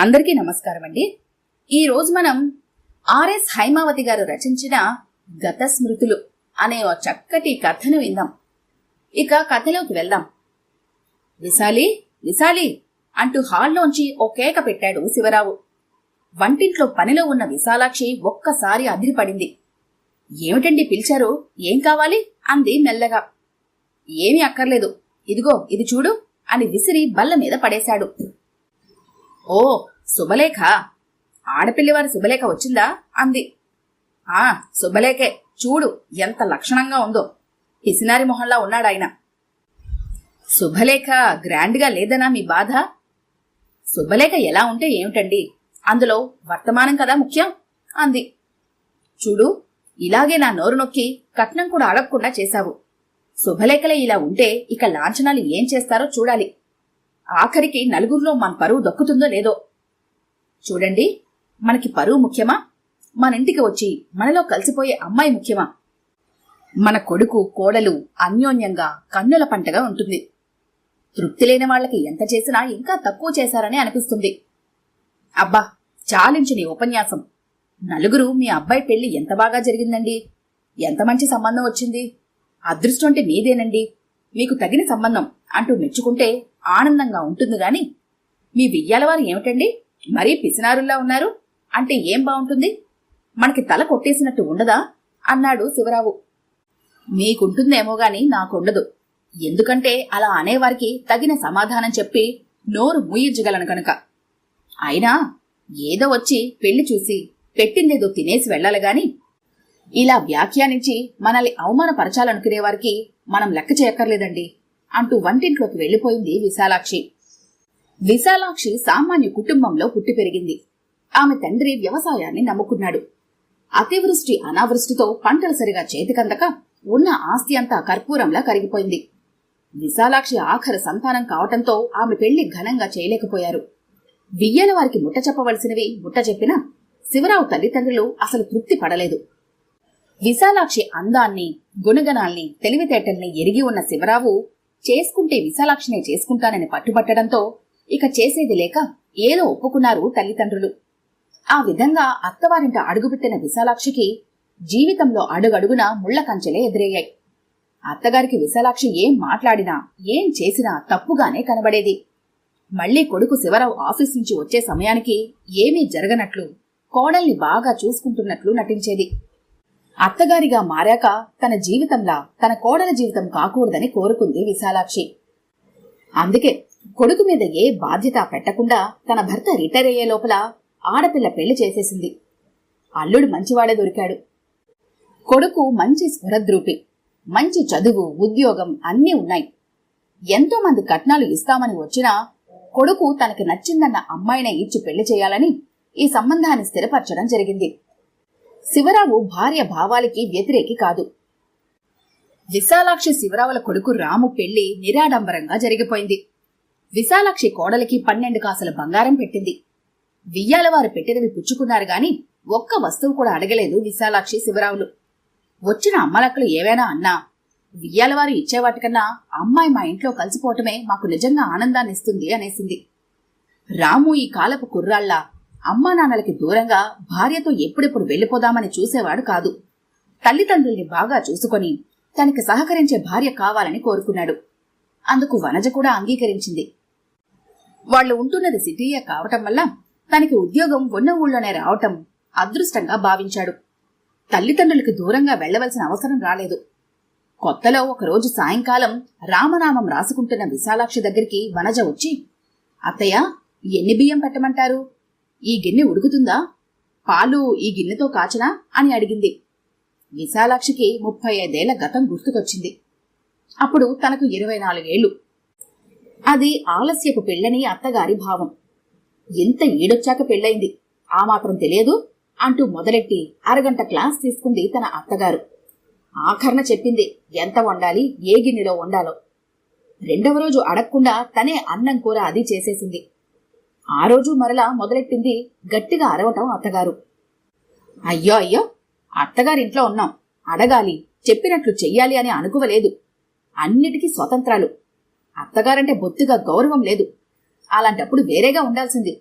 అందరికీ నమస్కారం అండి. ఈరోజు మనం ఆర్ఎస్ హైమావతి గారు రచించిన గత స్మృతులు అనే ఓ చక్కటి కథను విందాం. ఇక కథలోకి వెళ్దాం. విశాలి విశాలి అంటూ హాల్లోంచి ఓ కేక పెట్టాడు శివరావు. వంటింట్లో పనిలో ఉన్న విశాలాక్షి ఒక్కసారి అదిరిపడింది. ఏమిటండి పిలిచారు, ఏం కావాలి అంది మెల్లగా. ఏమీ అక్కర్లేదు, ఇదిగో ఇది చూడు అని విసిరి బల్ల మీద పడేశాడు. ఓ శుభలేఖ, ఆడపిల్లివారి శుభలేఖ వచ్చిందా అంది. ఆ శుభలేఖే, చూడు ఎంత లక్షణంగా ఉందో, పిసినారి మొహంలా ఉన్నాడాయన. శుభలేఖ గ్రాండ్గా లేదనా మీ బాధ? శుభలేఖ ఎలా ఉంటే ఏమిటండి, అందులో వర్తమానం కదా ముఖ్యం అంది. చూడు, ఇలాగే నా నోరు నొక్కి కట్నం కూడా అడగకుండా చేశావు. శుభలేఖలే ఇలా ఉంటే ఇక లాంఛనాలు ఏం చేస్తారో చూడాలి. ఆఖరికి నలుగురిలో మన పరువు దక్కుతుందో లేదో. చూడండి, మనకి పరువు ముఖ్యమా, మన ఇంటికి వచ్చి మనలో కలిసిపోయే అమ్మాయి ముఖ్యమా? మన కొడుకు కోడలు అన్యోన్యంగా కన్నుల పంటగా ఉంటుంది. తృప్తి లేని వాళ్లకి ఎంత చేసినా ఇంకా తక్కువ చేశారని అనిపిస్తుంది. అబ్బా, చాలించు నీ ఉపన్యాసం. నలుగురు మీ అబ్బాయి పెళ్లి ఎంత బాగా జరిగిందండి, ఎంత మంచి సంబంధం వచ్చింది, అదృష్టం అంటే మీదేనండి, మీకు తగిన సంబంధం అంటూ మెచ్చుకుంటే ఆనందంగా ఉంటుంది గాని, మీ వియ్యాలవారు ఏమిటండి మరీ పిసినారుల్లా ఉన్నారు అంటే ఏం బాగుంటుంది, మనకి తల కొట్టేసినట్టు ఉండదా అన్నాడు శివరావు. మీకుంటుందేమో గాని నాకుండదు. ఎందుకంటే అలా అనేవారికి తగిన సమాధానం చెప్పి నోరు మూయించగలను కనుక. అయినా ఏదో వచ్చి పెళ్లి చూసి పెట్టిందేదో తినేసి వెళ్లాలి గాని, ఇలా వ్యాఖ్యానించి మనల్ని అవమానపరచాలనుకునేవారికి మనం లెక్క చేయక్కర్లేదండి అంటూ వంటింట్లోకి వెళ్లిపోయింది విశాలాక్షి. విశాలాక్షి సామాన్య కుటుంబంలో పుట్టి పెరిగింది. ఆమె తండ్రి వ్యవసాయాన్ని నమ్ముకున్నాడు. అతివృష్టి అనావృష్టితో పంటలు సరిగా చేతికందక ఉన్న ఆస్తి అంతా కర్పూరంలా కరిగిపోయింది. విశాలాక్షి ఆఖరి సంతానం కావటంతో ఆమె పెళ్లి ఘనంగా చేయలేకపోయారు. వియ్యల వారికి ముట్ట చెప్పవలసినవి ముట్ట చెప్పినా శివరావు తల్లిదండ్రులు అసలు తృప్తి పడలేదు. విశాలాక్షి అందాన్ని, గుణగణాల్ని, తెలివితేటల్ని ఎరిగి ఉన్న శివరావు చేసుకుంటే విశాలాక్షినే చేసుకుంటానని పట్టుబట్టడంతో ఇక చేసేది లేక ఏదో ఒప్పుకున్నారు తల్లిదండ్రులు. ఆ విధంగా అత్తవారింట అడుగుపెట్టిన విశాలాక్షికి జీవితంలో అడుగడుగున ముళ్ల కంచెలే ఎదురయ్యాయి. అత్తగారికి విశాలాక్షి ఏం మాట్లాడినా ఏం చేసినా తప్పుగానే కనబడేది. మళ్లీ కొడుకు శివరావు ఆఫీస్ నుంచి వచ్చే సమయానికి ఏమీ జరగనట్లు, కోడల్ని బాగా చూసుకుంటున్నట్లు నటించేది. అత్తగారిగా మారాక తన జీవితంలా తన కోడల జీవితం కాకూడదని కోరుకుంది విశాలాక్షి. అందుకే కొడుకు మీద ఏ బాధ్యత పెట్టకుండా తన భర్త రిటైర్ అయ్యే లోపల ఆడపిల్ల పెళ్లి చేసేసింది. అల్లుడు మంచివాడే దొరికాడు. కొడుకు మంచి స్ఫురద్రూపి, మంచి చదువు, ఉద్యోగం అన్నీ ఉన్నాయి. ఎంతో మంది కట్నాలు ఇస్తామని వచ్చినా కొడుకు తనకి నచ్చిందన్న అమ్మాయినే ఇచ్చి పెళ్లి చేయాలని ఈ సంబంధాన్ని స్థిరపరచడం జరిగింది. శివరావు భార్య భావాలకి వ్యతిరేకి కాదు. విశాలాక్షి శివరావుల కొడుకు రాము పెళ్లి నిరాడంబరంగా జరిగిపోయింది. విశాలాక్షి కోడలికి 12 కాసుల బంగారం పెట్టింది. వియ్యాలవారు పెట్టినవి పుచ్చుకున్నారు గాని ఒక్క వస్తువు కూడా అడగలేదు విశాలాక్షి శివరావులు. వచ్చిన అమ్మలక్కలు ఏవైనా అన్నా వియ్యాలవారు ఇచ్చేవాటికన్నా అమ్మాయి మా ఇంట్లో కలిసిపోవటమే మాకు నిజంగా ఆనందాన్నిస్తుంది అనేసింది. రాము ఈ కాలపు కుర్రాళ్లా అమ్మా నాన్నలకి దూరంగా భార్యతో ఎప్పుడెప్పుడు వెళ్లిపోదామని చూసేవాడు కాదు. తల్లిదండ్రుల్ని బాగా చూసుకొని తనకి సహకరించే భార్య కావాలని కోరుకున్నాడు. అందుకు వనజ కూడా అంగీకరించింది. వాళ్లు ఉంటున్నది సిటీయే కావటం వల్ల తనకి ఉద్యోగం ఉన్న ఊళ్ళోనే రావటం అదృష్టంగా భావించాడు. తల్లిదండ్రులకి దూరంగా వెళ్లవలసిన అవసరం రాలేదు. కొత్తలో ఒకరోజు సాయంకాలం రామనామం రాసుకుంటున్న విశాలాక్షి దగ్గరికి వనజ వచ్చి, అత్తయ్య, ఎన్ని బియ్యం పెట్టమంటారు? ఈ గిన్నె ఉడుకుతుందా? పాలు ఈ గిన్నెతో కాచనా అని అడిగింది. విశాలాక్షికి 35 ఏళ్ల గతం గుర్తుకొచ్చింది. అప్పుడు తనకు 24 ఏళ్లు. అది ఆలస్యపు పెళ్లని అత్తగారి భావం. ఎంత ఈడొచ్చాక పెళ్లైంది, ఆ మాత్రం తెలియదు అంటూ మొదలెట్టి అరగంట క్లాస్ తీసుకుంది తన అత్తగారు. ఆఖరణ చెప్పింది ఎంత వండాలి, ఏ గిన్నెలో వండాలో. రెండవ రోజు అడగకుండా తనే అన్నం కూర అది చేసేసింది. ఆ రోజు మరలా మొదలెట్టింది గట్టిగా అరవటం అత్తగారు. అయ్యో అయ్యో, అత్తగారింట్లో ఉన్నాం, అడగాలి, చెప్పినట్లు చెయ్యాలి అని అనుకోవలేదు. అన్నిటికీ స్వతంత్రాలు. అత్తగారంటే బొత్తిగా గౌరవం లేదు. అలాంటప్పుడు వేరేగా ఉండాల్సింది.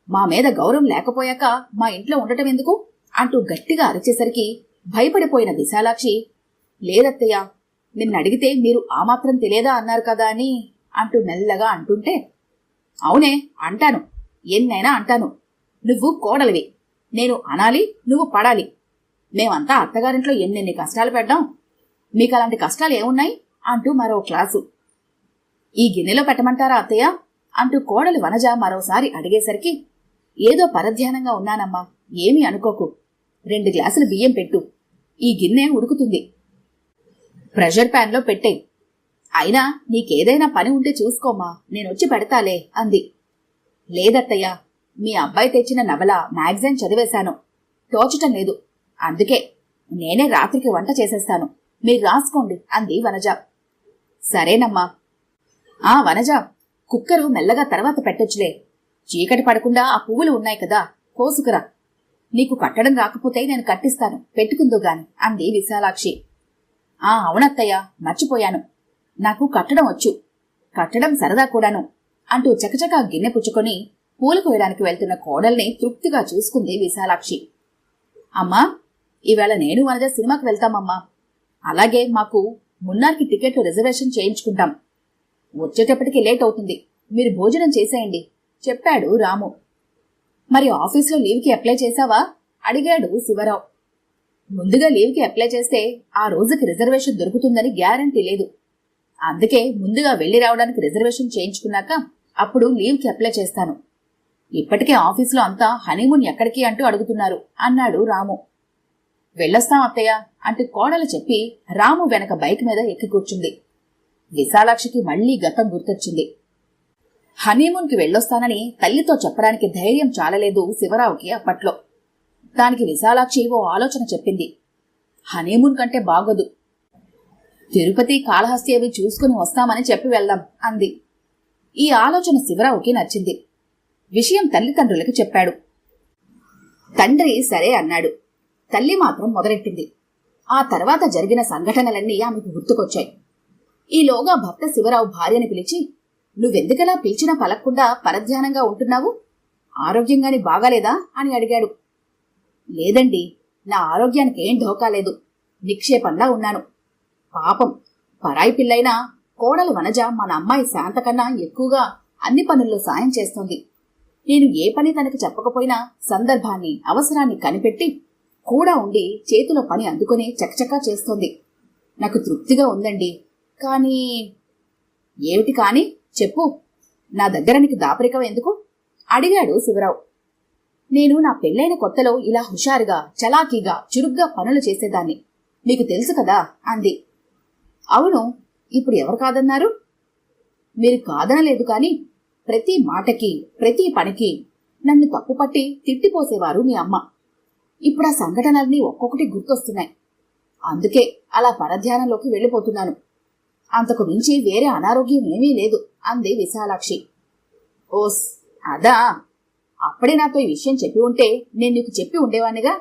మా మీద గౌరవం లేకపోయాక మా ఇంట్లో ఉండటం ఎందుకు అంటూ గట్టిగా అరిచేసరికి భయపడిపోయిన విశాలాక్షి, లేదత్తయ్య, నిన్నడిగితే మీరు ఆ మాత్రం తెలియదా అన్నారు కదా అని అంటూ మెల్లగా అంటుంటే, అవునే అంటాను, ఎన్నైనా అంటాను. నువ్వు కోడలివి, నేను అనాలి, నువ్వు పడాలి. మేమంతా అత్తగారింట్లో ఎన్నెన్ని కష్టాలు పెట్టాం, మీకు అలాంటి కష్టాలు ఏమున్నాయి అంటూ మరో క్లాసు. ఈ గిన్నెలో పెట్టమంటారా అత్తయ్య అంటూ కోడలు వనజ మరోసారి అడిగేసరికి, ఏదో పరధ్యానంగా ఉన్నానమ్మా, ఏమీ అనుకోకు. 2 గ్లాసులు బియ్యం పెట్టు, ఈ గిన్నె ఉడుకుతుంది. ప్రెషర్ ప్యాన్లో పెట్టేయ్. అయినా నీకేదైనా పని ఉంటే చూసుకోమ్మా, నేనొచ్చి పెడతాలే అంది. లేదత్తయ్య, మీ అబ్బాయి తెచ్చిన నవల మ్యాగజైన్ చదివేశాను, తోచటం లేదు. అందుకే నేనే రాత్రికి వంట చేసేస్తాను, మీరు రాసుకోండి అంది వనజ. సరేనమ్మా. వనజ, కుక్కరు మెల్లగా తర్వాత పెట్టొచ్చులే. చీకటి పడకుండా ఆ పువ్వులు ఉన్నాయి కదా, కోసుకురా. నీకు కట్టడం రాకపోతే నేను కట్టిస్తాను, పెట్టుకుందో గాని అంది విశాలాక్షి. అవునత్తయ్య, మర్చిపోయాను. నాకు కట్టడం వచ్చు, కట్టడం సరదా కూడాను అంటూ చకచకా గిన్నె పుచ్చుకొని పూలు కోయడానికి వెళ్తున్న కోడల్ని తృప్తిగా చూసుకుంది విశాలాక్షి. అమ్మా, ఈవేళ నేను వనజ సినిమాకి వెళ్తామమ్మా. అలాగే మాకు మున్నార్కి టికెట్లు రిజర్వేషన్ చేయించుకుంటాం. వచ్చేటప్పటికి లేట్ అవుతుంది, మీరు భోజనం చేసేయండి చెప్పాడు రాము. మరి ఆఫీసులో లీవ్కి అప్లై చేశావా అడిగాడు శివరావు. ముందుగా లీవ్కి అప్లై చేస్తే ఆ రోజుకి రిజర్వేషన్ దొరుకుతుందని గ్యారంటీ లేదు. అందుకే ముందుగా వెళ్లి రావడానికి రిజర్వేషన్ చేయించుకున్నాక అప్పుడు లీవ్కి అప్లై చేస్తాను. ఇప్పటికే ఆఫీసులో అంతా హనీమూన్ ఎక్కడికి అంటూ అడుగుతున్నారు అన్నాడు రాము. వెళ్ళొస్తాం అత్తయ్య అంటూ కోడలు చెప్పి రాము వెనక బైక్ మీద ఎక్కి కూర్చుంది. విశాలాక్షికి మళ్లీ గతం గుర్తొచ్చింది. హనీమూన్కి వెళ్ళొస్తానని తల్లితో చెప్పడానికి ధైర్యం చాలలేదు శివరావుకి అప్పట్లో. దానికి విశాలాక్షి ఓ ఆలోచన చెప్పింది. హనీమూన్ కంటే బాగోదు, తిరుపతి కాళహస్తి అవి చూసుకుని వస్తామని చెప్పి వెళ్దాం అంది. ఈ ఆలోచన శివరావుకి నచ్చింది. విషయం తల్లిదండ్రులకి చెప్పాడు. తండ్రి సరే అన్నాడు. తల్లి మాత్రం మొదలెట్టింది. ఆ తర్వాత జరిగిన సంఘటనలన్నీ ఆమెకు గుర్తుకొచ్చాయి. ఈలోగా భర్త శివరావు భార్యని పిలిచి, నువ్వెందుకలా పిలిచినా పలక్కుండా పరధ్యానంగా ఉంటున్నావు? ఆరోగ్యంగాని బాగాలేదా అని అడిగాడు. లేదండి, నా ఆరోగ్యానికి ఏం ఢోకా లేదు, నిక్షేపంలా ఉన్నాను. పాపం, పరాయి పిల్లైనా కోడలు వనజ మన అమ్మాయి శాంత కన్నా ఎక్కువగా అన్ని పనుల్లో సాయం చేస్తోంది. నేను ఏ పని తనకి చెప్పకపోయినా సందర్భాన్ని, అవసరాన్ని కనిపెట్టి కూడా ఉండి చేతిలో పని అందుకుని చకచకా చేస్తోంది. నాకు తృప్తిగా ఉందండి. కానీ ఏమిటి కాని చెప్పు, నా దగ్గర నీకు దాపరికం ఎందుకు అడిగాడు శివరావు. నేను నా పెళ్లైన కొత్తలో ఇలా హుషారుగా, చలాకీగా, చురుగ్గా పనులు చేసేదాన్ని, మీకు తెలుసు కదా అంది. అవును, ఇప్పుడు ఎవరు కాదన్నారు? మీరు కాదనలేదు కాని ప్రతి మాటకి, ప్రతి పనికి నన్ను తప్పుపట్టి తిట్టిపోసేవారు మీ అమ్మ. ఇప్పుడు ఆ సంఘటనలన్నీ ఒక్కొక్కటి గుర్తొస్తున్నాయి. అందుకే అలా పరధ్యానంలోకి వెళ్ళిపోతున్నాను. అంతకు మించి వేరే అనారోగ్యం ఏమీ లేదు అంది విశాలాక్షి. ఓస్ అదా, అప్పుడే నాతో ఈ విషయం చెప్పి ఉంటే నేను నీకు చెప్పి ఉండేవానిగా.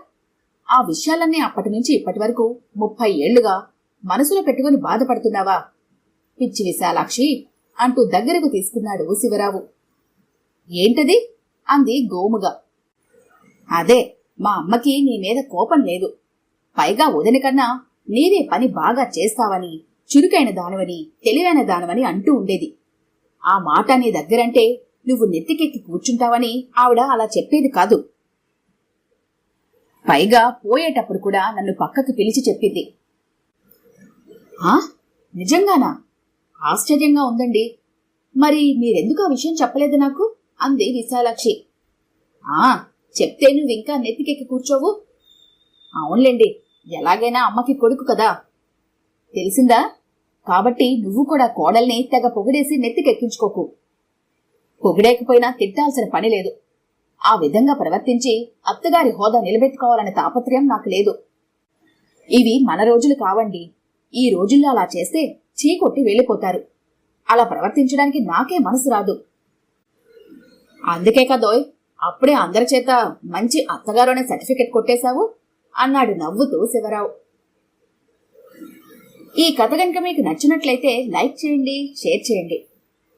ఆ విషయాలన్నీ అప్పటి నుంచి ఇప్పటి వరకు 30 ఏళ్లుగా మనసులో పెట్టుకుని బాధపడుతున్నావా? పిచ్చి విశాలాక్షి అంటూ దగ్గరకు తీసుకున్నాడు శివరావు. ఏంటది అంది గోముగా. అదే, మా అమ్మకి నీ మీద కోపం లేదు. పైగా వదిన కన్నా నీవే పని బాగా చేస్తావని, చురుకైన దానవని, తెలివైన దానవని అంటూ ఉండేది. ఆ మాట నీ దగ్గరంటే నువ్వు నెత్తికెక్కి కూర్చుంటావని ఆవిడ అలా చెప్పేది కాదు. పైగా పోయేటప్పుడు కూడా నన్ను పక్కకు పిలిచి చెప్పింది. నిజంగానా? ఆశ్చర్యంగా ఉందండి. మరి మీరెందుకు ఆ విషయం చెప్పలేదు నాకు అంది విశాలాక్షి. చెప్తే నువ్వింకా నెత్తికెక్కి కూర్చోవు. అవునులేండి, ఎలాగైనా అమ్మకి కొడుకు కదా, తెలిసిందా? కాబట్టి నువ్వు కూడా కోడల్ని తెగ పొగిడేసి నెత్తికెక్కించుకోకు. పొగిడేకపోయినా తిట్టాల్సిన పని లేదు. ఆ విధంగా ప్రవర్తించి అత్తగారి హోదా నిలబెట్టుకోవాలనే తాపత్రయం నాకు లేదు. ఇవి మన రోజులు కావండి. ఈ రోజుల్లో అలా చేస్తే చీకొట్టి వెళ్ళిపోతారు. అలా ప్రవర్తించడానికి నాకే మనసు రాదు. అందుకే కదోయ్ అప్పుడే అందరి చేత మంచి అత్తగారు అనే సర్టిఫికెట్ కొట్టేశావు అన్నాడు నవ్వుతూ శివరావు. ఈ కథ కనుక మీకు నచ్చినట్లయితే లైక్ చేయండి, షేర్ చేయండి.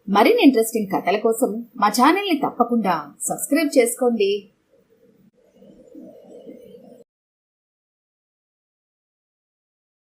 మరిన్ని ఇంట్రెస్టింగ్ కథల కోసం మా ఛానల్ని తప్పకుండా సబ్స్క్రైబ్ చేసుకోండి.